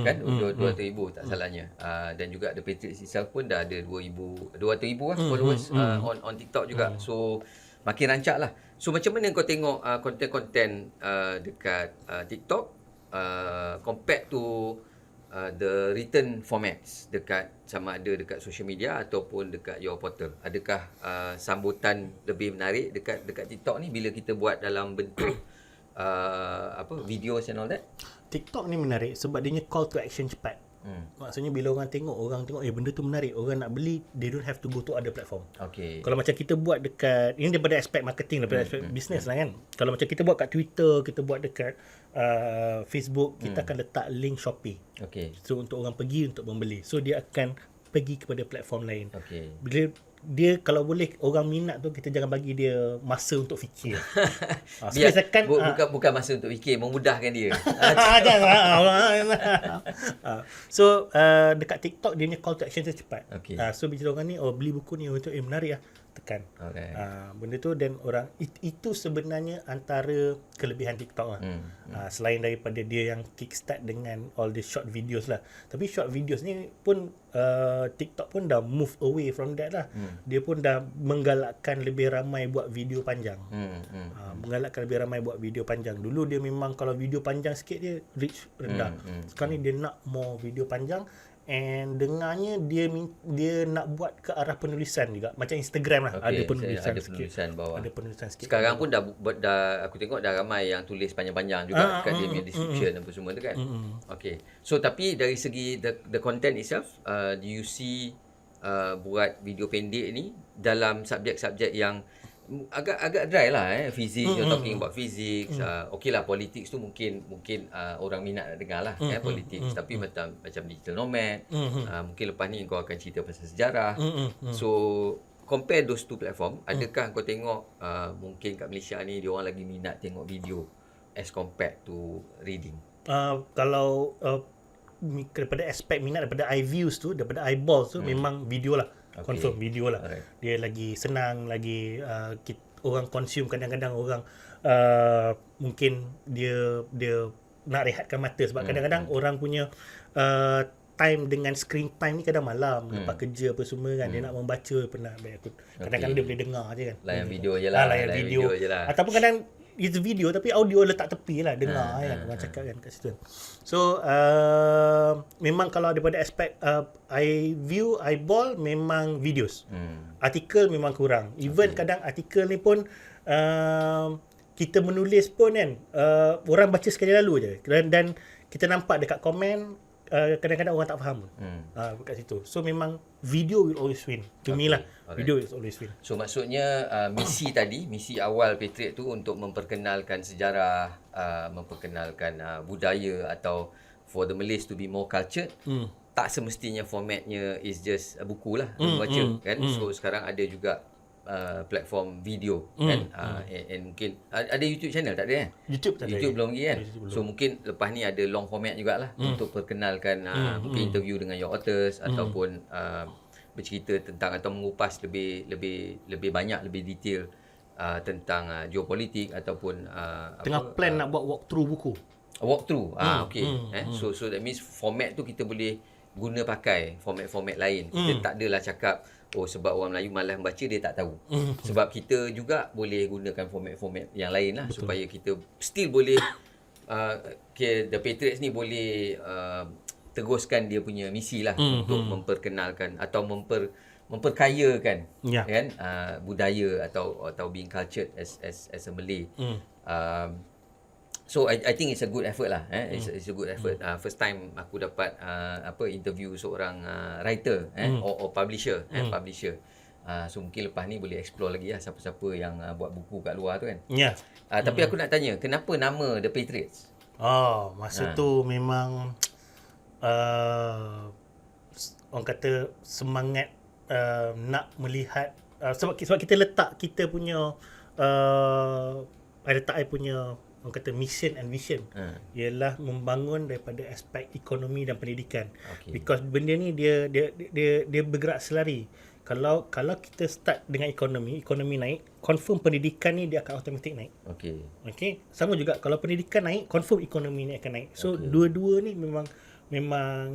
Kan? 200,000 tak salahnya. Dan juga The Patriots itself pun dah ada 200,000 lah followers on TikTok juga. So makin rancak lah. So macam mana kau tengok konten-konten dekat TikTok compared to the written formats dekat, sama ada dekat social media ataupun dekat your portal? Adakah sambutan lebih menarik dekat TikTok ni bila kita buat dalam bentuk videos and all that? TikTok ni menarik sebab dia call to action cepat. Maksudnya bila orang tengok benda tu menarik, orang nak beli, they don't have to go to other platform. Kalau macam kita buat dekat, ini daripada aspek marketing, daripada aspek business lah kan. Kalau macam kita buat kat Twitter, kita buat dekat Facebook, kita akan letak link Shopee. So untuk orang pergi untuk membeli. So dia akan pergi kepada platform lain. Bila dia, kalau boleh orang minat tu, kita jangan bagi dia masa untuk fikir. Bukan masa untuk fikir, memudahkan dia. So dekat TikTok dia punya call to action tu cepat. So bila orang ni beli buku ni untuk menarik lah, tekan benda tu. Dan orang itu sebenarnya antara kelebihan TikTok lah. Selain daripada dia yang kickstart dengan all the short videos lah. Tapi short videos ni pun TikTok pun dah move away from that lah. Dia pun dah menggalakkan lebih ramai buat video panjang. Dulu dia memang kalau video panjang sikit dia reach rendah. Sekarang ni dia nak more video panjang. And dengarnya dia nak buat ke arah penulisan juga. Macam Instagram lah, ada penulisan sikit. Bawah. Ada penulisan sikit. Sekarang pun dah aku tengok dah ramai yang tulis panjang-panjang juga kat dia punya description apa semua tu kan. So tapi dari segi the content itself, do you see buat video pendek ni dalam subjek-subjek yang agak dry lah physics, you're talking about physics. Okay lah, politics tu mungkin orang minat nak dengar lah politics. Tapi macam digital nomad, mungkin lepas ni kau akan cerita pasal sejarah. So compare those two platform, adakah kau tengok mungkin kat Malaysia ni dia orang lagi minat tengok video as compared to reading? Kalau daripada aspek minat, daripada eye views tu, daripada eyeballs tu, memang video lah. Confirm video lah. Alright. Dia lagi senang, lagi orang consume. Kadang-kadang orang mungkin dia nak rehatkan mata, sebab kadang-kadang orang punya time dengan screen time ni kadang malam, lepas kerja apa semua kan, dia nak membaca pernah kadang-kadang dia boleh dengar je kan. Layan video je lah. Layan video je lah. Ataupun kadang it's video tapi audio letak tepi lah, dengar kan orang cakap kan kat situ. So memang kalau daripada aspek eye view, eyeball, memang videos. Artikel memang kurang. Even kadang artikel ni pun kita menulis pun kan, orang baca sekali lalu je, dan kita nampak dekat komen kadang-kadang orang tak faham kat situ. So memang video will always win to me lah. Video will always win. So maksudnya misi awal Patriot tu untuk memperkenalkan sejarah, memperkenalkan budaya, atau for the Malays to be more cultured. Tak semestinya formatnya is just buku lah baca kan. So sekarang ada juga platform video kan, and mungkin ada YouTube channel tak ada kan? YouTube belum lagi kan? So mungkin lepas ni ada long format jugalah untuk perkenalkan mungkin interview dengan your authors, ataupun bercerita tentang atau mengupas lebih banyak, lebih detail tentang geopolitik, ataupun tengah plan nak buat walkthrough buku. Walkthrough. So that means format tu kita boleh guna pakai format-format lain. Kita tak adalah cakap sebab orang Melayu malas membaca dia tak tahu. Sebab kita juga boleh gunakan format-format yang lain lah. Betul. Supaya kita still boleh The Patriots ni boleh teruskan dia punya misi lah untuk memperkenalkan atau memperkayakan kan budaya atau being cultured as a Malay. So I think it's a good effort lah. It's a good effort. First time aku dapat interview seorang writer or publisher. So mungkin lepas ni boleh explore lagi lah siapa-siapa yang buat buku kat luar tu kan. Tapi aku nak tanya, kenapa nama The Patriots? Masa tu memang orang kata semangat nak melihat, sebab kita letak kita punya letak punya orang kata mission and vision ialah membangun daripada aspek ekonomi dan pendidikan. Because benda ni dia bergerak selari. Kalau kita start dengan ekonomi naik, confirm pendidikan ni dia akan automatik naik. Okey. Sama juga kalau pendidikan naik, confirm ekonomi ni akan naik. So dua-dua ni memang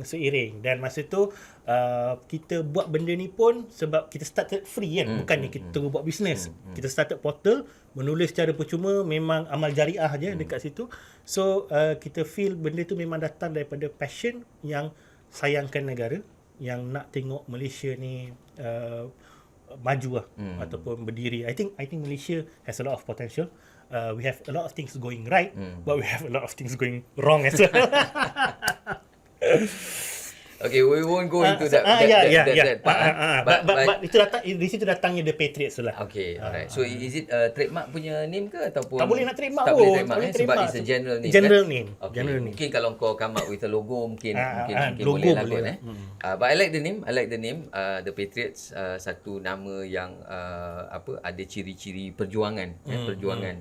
seiring. Dan masa tu kita buat benda ni pun sebab kita started free kan, bukannya kita tunggu buat bisnes. Kita started portal, menulis secara percuma, memang amal jariah je dekat situ. So kita feel benda tu memang datang daripada passion yang sayangkan negara, yang nak tengok Malaysia ni maju lah, ataupun berdiri. I think Malaysia has a lot of potential. We have a lot of things going right, but we have a lot of things going wrong as well. Okay, we won't go into that part. But itu datang di situ datangnya The Patriots lah. Okay, alright. So is it trademark punya name ke ataupun tak boleh nak trademark tak pun. boleh trademark sebab it's a general name. General name. Okay. General name. Mungkin kalau kau come up with a logo mungkin logo boleh lah kot But I like the name. The Patriots satu nama yang ada ciri-ciri perjuangan, perjuangan.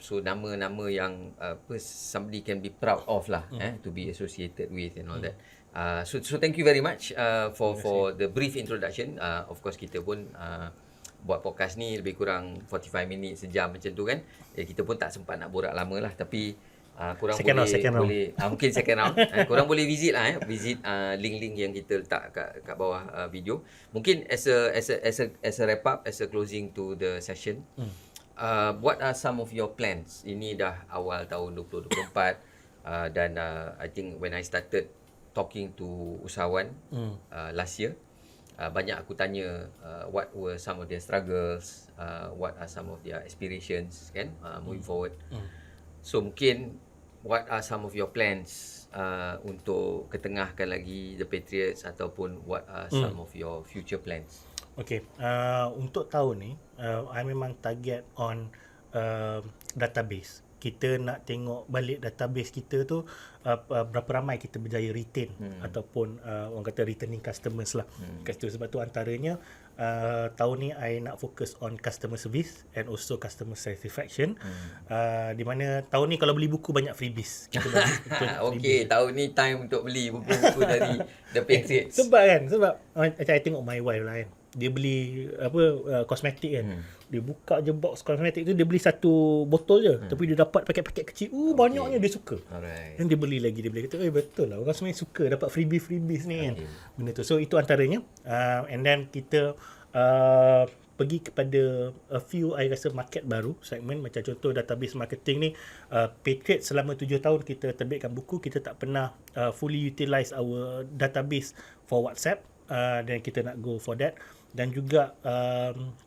So nama-nama yang somebody can be proud of lah, to be associated with and all that. So thank you very much for the brief introduction. Of course kita pun buat podcast ni lebih kurang 45 minit, sejam macam tu kan. Kita pun tak sempat nak borak lama lah, tapi korang boleh mungkin second round. Korang boleh visit lah, visit link-link yang kita letak kat bawah video. Mungkin as a wrap up, as a closing to the session. What are some of your plans? Ini dah awal tahun 2024 dan I think when I started talking to usahawan last year, banyak aku tanya what were some of their struggles, what are some of their aspirations kan, moving forward. So mungkin what are some of your plans untuk ketengahkan lagi The Patriots, ataupun what are some of your future plans? Okay, untuk tahun ni I memang target on database. kita nak tengok balik database kita tu berapa ramai kita berjaya retain ataupun orang kata returning customers lah. Kat situ, sebab tu antaranya tahun ni I nak fokus on customer service and also customer satisfaction. Di mana tahun ni kalau beli buku banyak freebies. Kita bagi Okey, tahun ni time untuk beli buku-buku dari The Patriots. Sebab macam I tengok my wife lah kan. Dia beli kosmetik kan. Dia buka je box kosmetik tu, dia beli satu botol je. Tapi dia dapat paket-paket kecil. Banyaknya dia suka. Alright. Dan dia beli lagi. Dia kata, betul lah. Orang sebenarnya suka dapat freebies ni kan. Benda tu. So itu antaranya. And then kita pergi kepada a few I rasa market baru, segmen macam contoh database marketing ni. Patriot selama 7 tahun kita terbitkan buku, kita tak pernah fully utilize our database for WhatsApp. Dan kita nak go for that. Dan juga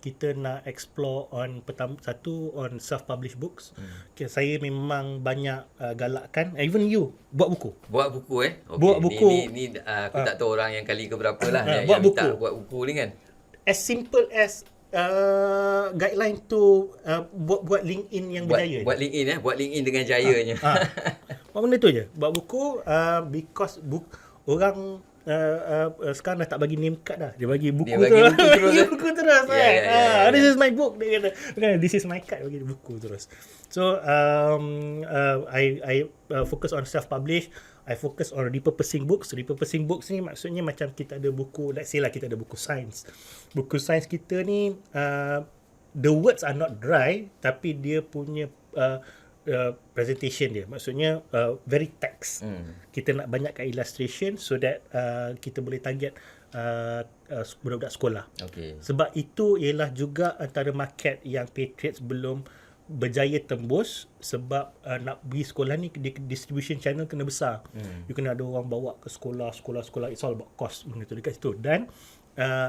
kita nak explore on satu on self-published books. Okay, saya memang banyak galakkan, even you buat buku. Buat buku Okay. Buat buku. Ni aku tak tahu orang yang kali ke berapa lah buat yang minta buku. buat buku ni kan. As simple as guideline to buat LinkedIn yang berjaya. Buat LinkedIn buat LinkedIn dengan jayanya. Buat benda tu je. Buat buku because orang sekarang dah tak bagi name card dah. Dia bagi buku terus. Bagi buku terus. This is my book. Dia kata, this is my card. Bagi buku terus. So, I focus on self-publish. I focus on repurposing books. Repurposing books ni maksudnya macam kita ada buku, let's say lah kita ada buku sains. Buku sains kita ni, the words are not dry, tapi dia punya presentation dia, maksudnya very text. Kita nak banyakkan illustration so that kita boleh target budak-budak sekolah. Sebab itu ialah juga antara market yang Patriots belum berjaya tembus, sebab nak pergi sekolah ni distribution channel kena besar. You kena ada orang bawa ke sekolah, it's all about cost benda tu dekat situ. Dan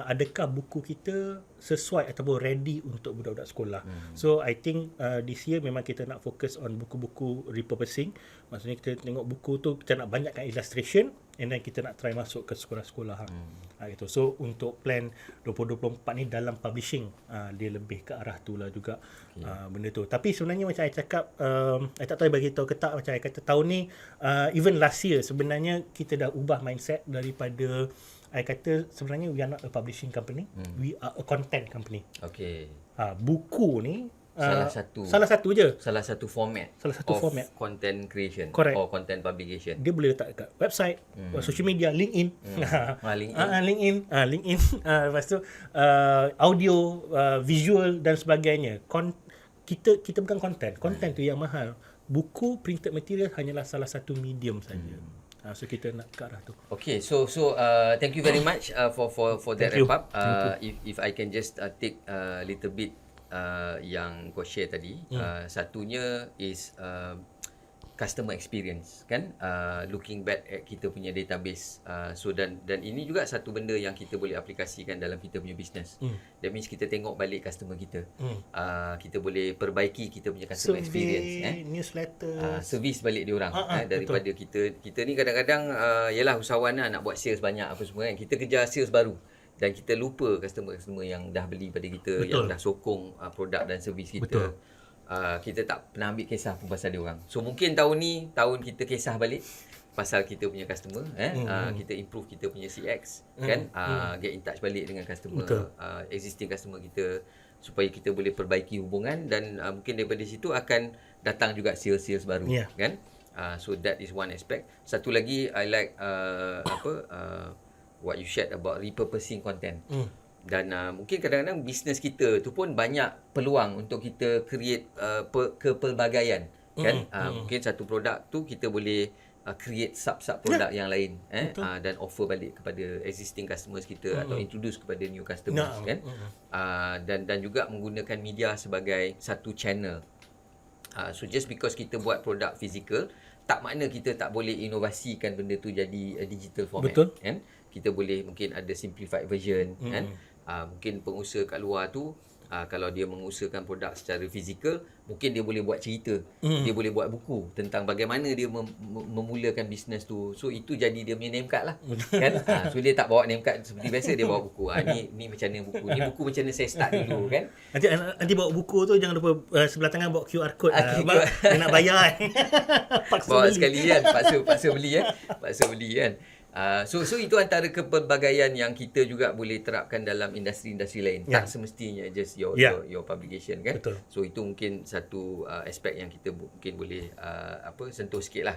adakah buku kita sesuai ataupun ready untuk budak-budak sekolah. So I think this year memang kita nak fokus on buku-buku repurposing. Maksudnya kita tengok buku tu, kita nak banyakkan illustration and then kita nak try masuk ke sekolah-sekolah. Gitu. So untuk plan 2024 ni dalam publishing, dia lebih ke arah tu lah juga. Benda tu. Tapi sebenarnya macam saya cakap, saya tak tahu bagi tahu ke tak, macam saya kata tahun ni, even last year sebenarnya kita dah ubah mindset daripada I kata sebenarnya we are not a publishing company, we are a content company. Buku ni salah satu format content creation. Correct. Or content publication. Dia boleh letak dekat website, social media, LinkedIn. LinkedIn. Lepas tu audio, visual dan sebagainya. Kita bukan content tu yang mahal. Buku printed material hanyalah salah satu medium saja. So kita nak ke arah tu. Okay, so thank you very much for that wrap up. If I can just take a little bit yang kau share tadi. Satunya is customer experience kan, looking back at kita punya database. So dan ini juga satu benda yang kita boleh aplikasikan dalam kita punya business. That means kita tengok balik customer kita. Kita boleh perbaiki kita punya customer experience, newsletter, service balik dia orang. Daripada kita ni kadang-kadang yalah usahawan lah, nak buat sales banyak apa semua kan. Kita kejar sales baru dan kita lupa customer-customer yang dah beli pada kita, yang dah sokong produk dan servis kita. Kita tak pernah ambil kisah pun pasal dia orang. So mungkin tahun ni tahun kita kisah balik pasal kita punya customer, kita improve kita punya CX kan, get in touch balik dengan customer, existing customer kita, supaya kita boleh perbaiki hubungan dan mungkin daripada situ akan datang juga sales baru kan. So that is one aspect. Satu lagi I like what you shared about repurposing content. Dan mungkin kadang-kadang bisnes kita tu pun banyak peluang untuk kita create kepelbagaian kan. Mungkin satu produk tu kita boleh create sub produk yang lain dan offer balik kepada existing customers kita atau introduce kepada new customers kan. Dan juga menggunakan media sebagai satu channel. So just because kita buat produk fizikal, tak makna kita tak boleh inovasikan benda tu jadi digital format kan. Kita boleh mungkin ada simplified version kan. Mungkin pengusaha kat luar tu kalau dia mengusahakan produk secara fizikal, mungkin dia boleh buat cerita, dia boleh buat buku tentang bagaimana dia memulakan bisnes tu. So itu jadi dia punya name card lah kan. So dia tak bawa name card seperti biasa, dia bawa buku. Ni macam mana buku, ni buku macam mana saya start dulu kan. Nanti bawa buku tu jangan lupa sebelah tangan bawa QR code. Dia nak bayar kan. Bawa sekali kan, paksa beli kan. Paksa beli kan. So itu antara kepelbagaian yang kita juga boleh terapkan dalam industri-industri lain. Tak semestinya just your publication kan. Betul. So itu mungkin satu aspek yang kita mungkin boleh sentuh sikit lah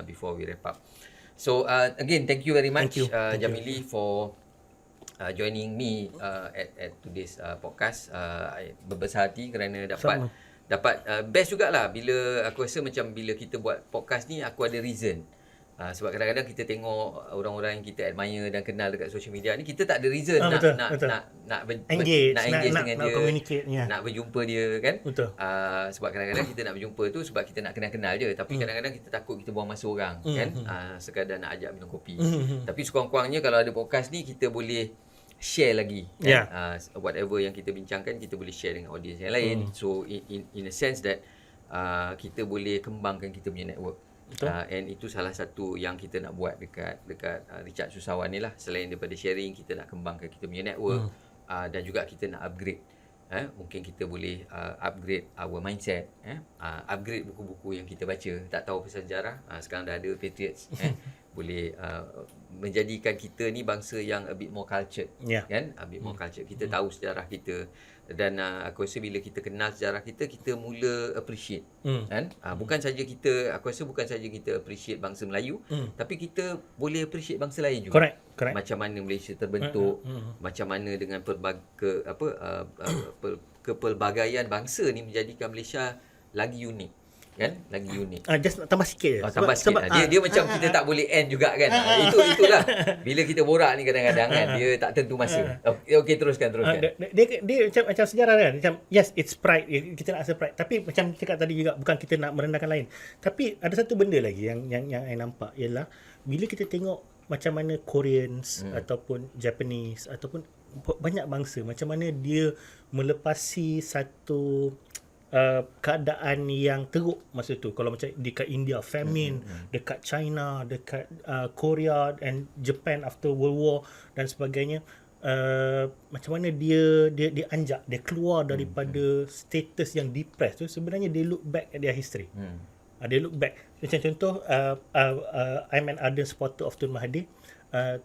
before we wrap up. So again, thank you very much Jamili for joining me at today's podcast. Berbesar hati kerana dapat best jugalah bila aku rasa macam bila kita buat podcast ni aku ada reason. Sebab kadang-kadang kita tengok orang-orang yang kita admire dan kenal dekat social media ni, kita tak ada reason nak engage dengan dia, communicate, nak berjumpa dia kan. Betul. Sebab kadang-kadang kita nak berjumpa tu sebab kita nak kenal-kenal je, tapi kadang-kadang kita takut kita buang masa orang kan, sekadar nak ajak minum kopi. Tapi sekurang-kurangnya kalau ada podcast ni kita boleh share lagi kan? Whatever yang kita bincangkan kita boleh share dengan audience yang lain. So in a sense that kita boleh kembangkan kita punya network. And itu salah satu yang kita nak buat dekat Richard Susawan ni lah. Selain daripada sharing, kita nak kembangkan kita punya network, dan juga kita nak upgrade. Mungkin kita boleh upgrade our mindset, upgrade buku-buku yang kita baca. Tak tahu pasal sejarah, sekarang dah ada Patriots. Boleh menjadikan kita ni bangsa yang a bit more cultured, kan? A bit more cultured. Kita tahu sejarah kita. Dan aku rasa bila kita kenal sejarah kita, kita mula appreciate kan. Bukan saja kita, aku rasa bukan saja kita appreciate bangsa Melayu, tapi kita boleh appreciate bangsa lain juga. Correct. Macam mana Malaysia terbentuk, macam mana dengan kepelbagaian bangsa ni menjadikan Malaysia lagi unik. Kan? Lagi unik. Just nak tambah sikit je. Tambah sikit. Dia macam kita tak boleh end juga kan. Itulah. Bila kita borak ni kadang-kadang kan, dia tak tentu masa. Okey, teruskan. Dia macam sejarah kan. Macam yes, it's pride. Kita nak rasa pride. Tapi macam cakap tadi juga, bukan kita nak merendahkan lain. Tapi ada satu benda lagi yang I nampak, ialah bila kita tengok macam mana Koreans ataupun Japanese ataupun banyak bangsa, macam mana dia melepasi satu keadaan yang teruk masa tu. Kalau macam dekat India, famine, dekat China, dekat Korea and Japan after World War dan sebagainya, macam mana dia anjak, dia keluar daripada status yang depressed tu. Sebenarnya they look back at their history. They look back. Macam contoh, I'm an ardent supporter of Tun Mahathir.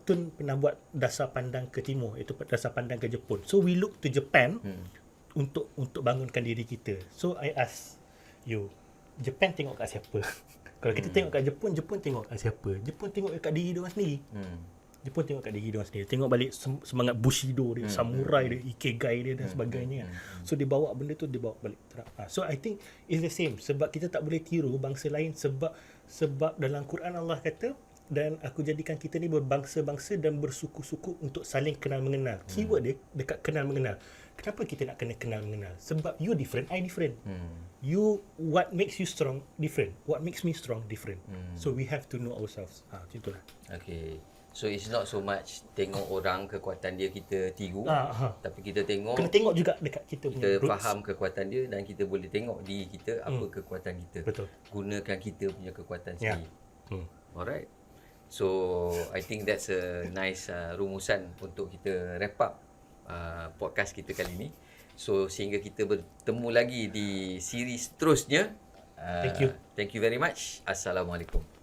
Tun pernah buat dasar pandang ke timur, iaitu dasar pandang ke Jepun. So we look to Japan untuk bangunkan diri kita. So I ask you, Japan tengok kat siapa? Kalau kita tengok kat Jepun tengok kat siapa? Jepun tengok kat diri diorang sendiri. Jepun tengok kat diri diorang sendiri. Tengok balik semangat Bushido dia, samurai dia, Ikigai dia dan sebagainya. So dia bawa benda tu, dia bawa balik. So I think it's the same. Sebab kita tak boleh tiru bangsa lain, sebab dalam Quran Allah kata, dan aku jadikan kita ni berbangsa-bangsa dan bersuku-suku untuk saling kenal mengenal. Keyword dia dekat kenal mengenal. Kenapa kita nak kena kenal mengenal? Sebab you different, I different. What makes you strong different. What makes me strong different. So we have to know ourselves. Macam itulah. Okay. So it's not so much tengok orang kekuatan dia kita tiru, tapi kita kena tengok juga dekat kita punya roots. Faham kekuatan dia dan kita boleh tengok diri kita apa kekuatan kita. Betul. Gunakan kita punya kekuatan sendiri. Alright. So I think that's a nice rumusan untuk kita wrap up podcast kita kali ni. So sehingga kita bertemu lagi di siri seterusnya. Thank you. Thank you very much. Assalamualaikum.